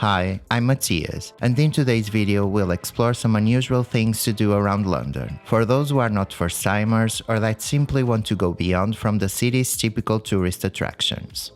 Hi, I'm Matthias, and in today's video we'll explore some unusual things to do around London, for those who are not first-timers or that simply want to go beyond from the city's typical tourist attractions.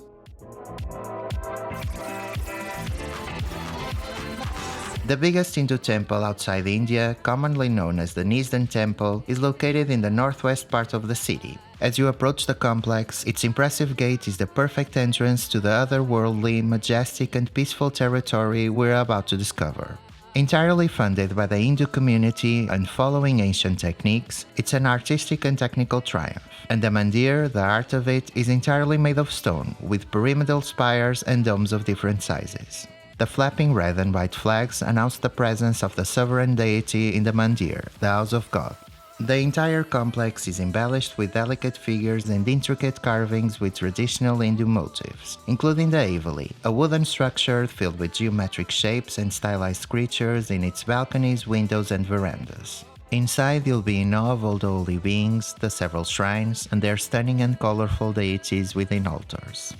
The biggest Hindu temple outside India, commonly known as the Nisdan Temple, is located in the northwest part of the city. As you approach the complex, its impressive gate is the perfect entrance to the otherworldly, majestic and peaceful territory we're about to discover. Entirely funded by the Hindu community and following ancient techniques, it's an artistic and technical triumph. And the mandir, the art of it, is entirely made of stone, with pyramidal spires and domes of different sizes. The flapping red and white flags announce the presence of the sovereign deity in the mandir, the house of God. The entire complex is embellished with delicate figures and intricate carvings with traditional Hindu motifs, including the Avali, a wooden structure filled with geometric shapes and stylized creatures in its balconies, windows and verandas. Inside you'll be in awe of all the holy beings, the several shrines, and their stunning and colorful deities within altars.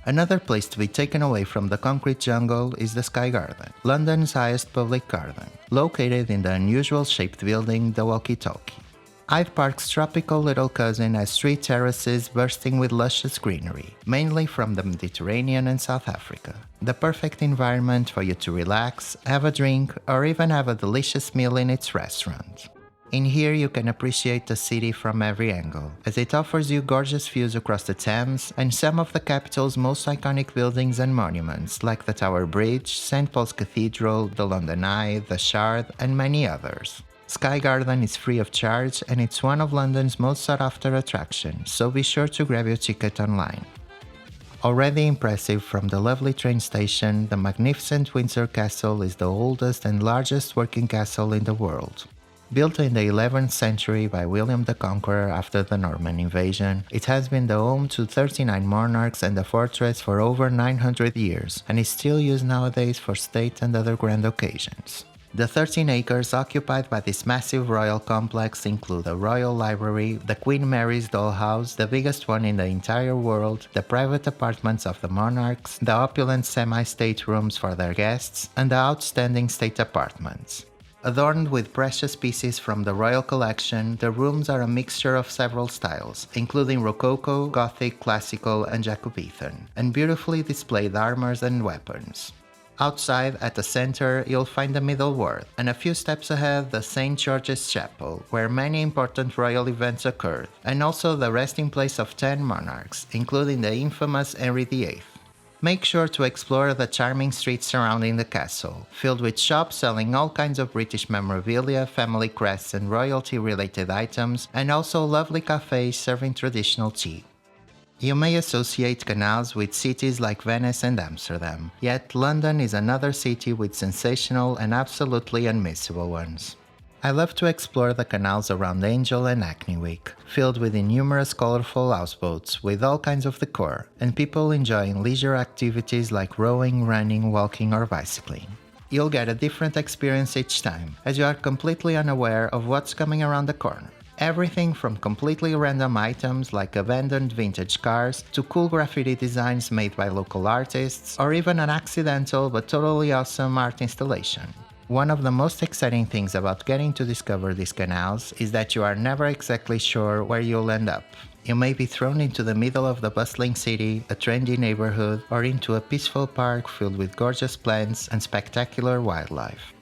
Another place to be taken away from the concrete jungle is the Sky Garden, London's highest public garden, located in the unusual shaped building, the Walkie Talkie. Hyde Park's tropical little cousin has 3 terraces bursting with luscious greenery, mainly from the Mediterranean and South Africa. The perfect environment for you to relax, have a drink, or even have a delicious meal in its restaurant. In here you can appreciate the city from every angle, as it offers you gorgeous views across the Thames and some of the capital's most iconic buildings and monuments like the Tower Bridge, St. Paul's Cathedral, the London Eye, the Shard, and many others. Sky Garden is free of charge and it's one of London's most sought-after attractions, so be sure to grab your ticket online. Already impressive from the lovely train station, the magnificent Windsor Castle is the oldest and largest working castle in the world. Built in the 11th century by William the Conqueror after the Norman invasion, it has been the home to 39 monarchs and a fortress for over 900 years, and is still used nowadays for state and other grand occasions. The 13 acres occupied by this massive royal complex include a royal library, the Queen Mary's dollhouse, the biggest one in the entire world, the private apartments of the monarchs, the opulent semi-state rooms for their guests, and the outstanding state apartments. Adorned with precious pieces from the royal collection, the rooms are a mixture of several styles, including Rococo, Gothic, Classical, and Jacobean, and beautifully displayed armors and weapons. Outside, at the center, you'll find the Middle Ward, and a few steps ahead the St. George's Chapel, where many important royal events occurred, and also the resting place of 10 monarchs, including the infamous Henry VIII. Make sure to explore the charming streets surrounding the castle, filled with shops selling all kinds of British memorabilia, family crests and royalty-related items, and also lovely cafes serving traditional tea. You may associate canals with cities like Venice and Amsterdam, yet London is another city with sensational and absolutely unmissable ones. I love to explore the canals around Angel and Hackney Wick, filled with numerous colorful houseboats with all kinds of decor, and people enjoying leisure activities like rowing, running, walking or bicycling. You'll get a different experience each time, as you are completely unaware of what's coming around the corner. Everything from completely random items like abandoned vintage cars to cool graffiti designs made by local artists, or even an accidental but totally awesome art installation. One of the most exciting things about getting to discover these canals is that you are never exactly sure where you'll end up. You may be thrown into the middle of the bustling city, a trendy neighborhood, or into a peaceful park filled with gorgeous plants and spectacular wildlife.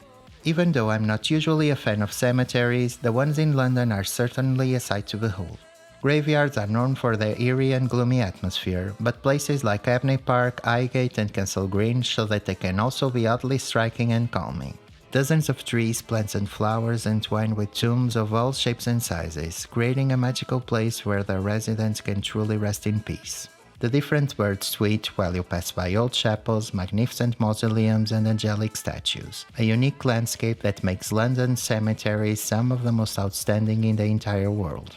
Even though I'm not usually a fan of cemeteries, the ones in London are certainly a sight to behold. Graveyards are known for their eerie and gloomy atmosphere, but places like Abney Park, Highgate and Kensal Green show that they can also be oddly striking and calming. Dozens of trees, plants and flowers entwine with tombs of all shapes and sizes, creating a magical place where the residents can truly rest in peace. The different birds tweet while you pass by old chapels, magnificent mausoleums and angelic statues, a unique landscape that makes London's cemeteries some of the most outstanding in the entire world.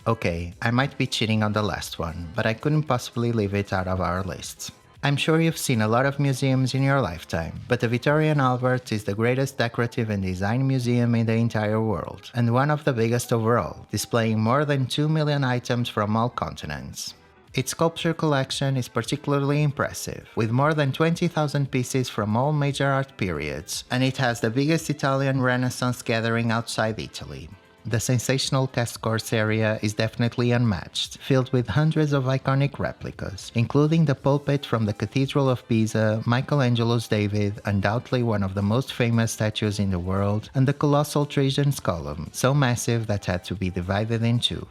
Okay, I might be cheating on the last one, but I couldn't possibly leave it out of our list. I'm sure you've seen a lot of museums in your lifetime, but the Victoria and Albert is the greatest decorative and design museum in the entire world, and one of the biggest overall, displaying more than 2 million items from all continents. Its sculpture collection is particularly impressive, with more than 20,000 pieces from all major art periods, and it has the biggest Italian Renaissance gathering outside Italy. The sensational cast course area is definitely unmatched, filled with hundreds of iconic replicas, including the pulpit from the Cathedral of Pisa, Michelangelo's David, undoubtedly one of the most famous statues in the world, and the colossal Trajan's column, so massive that had to be divided in two.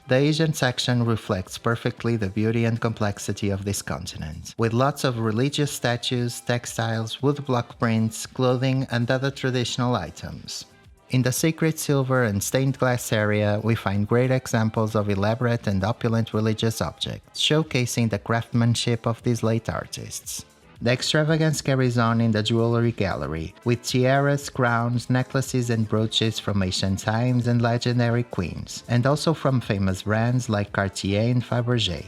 The Asian section reflects perfectly the beauty and complexity of this continent, with lots of religious statues, textiles, woodblock prints, clothing, and other traditional items. In the sacred silver and stained glass area, we find great examples of elaborate and opulent religious objects, showcasing the craftsmanship of these late artists. The extravagance carries on in the jewelry gallery, with tiaras, crowns, necklaces and brooches from ancient times and legendary queens, and also from famous brands like Cartier and Fabergé.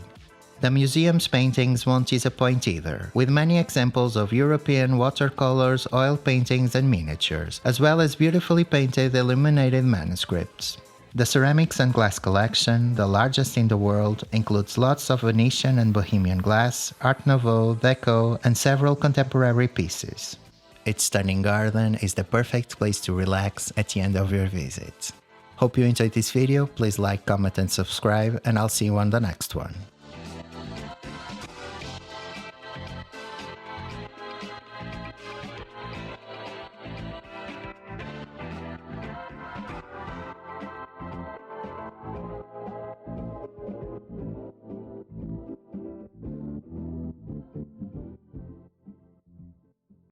The museum's paintings won't disappoint either, with many examples of European watercolors, oil paintings and miniatures, as well as beautifully painted illuminated manuscripts. The ceramics and glass collection, the largest in the world, includes lots of Venetian and Bohemian glass, Art Nouveau, Deco, and several contemporary pieces. Its stunning garden is the perfect place to relax at the end of your visit. Hope you enjoyed this video, please like, comment and subscribe, and I'll see you on the next one.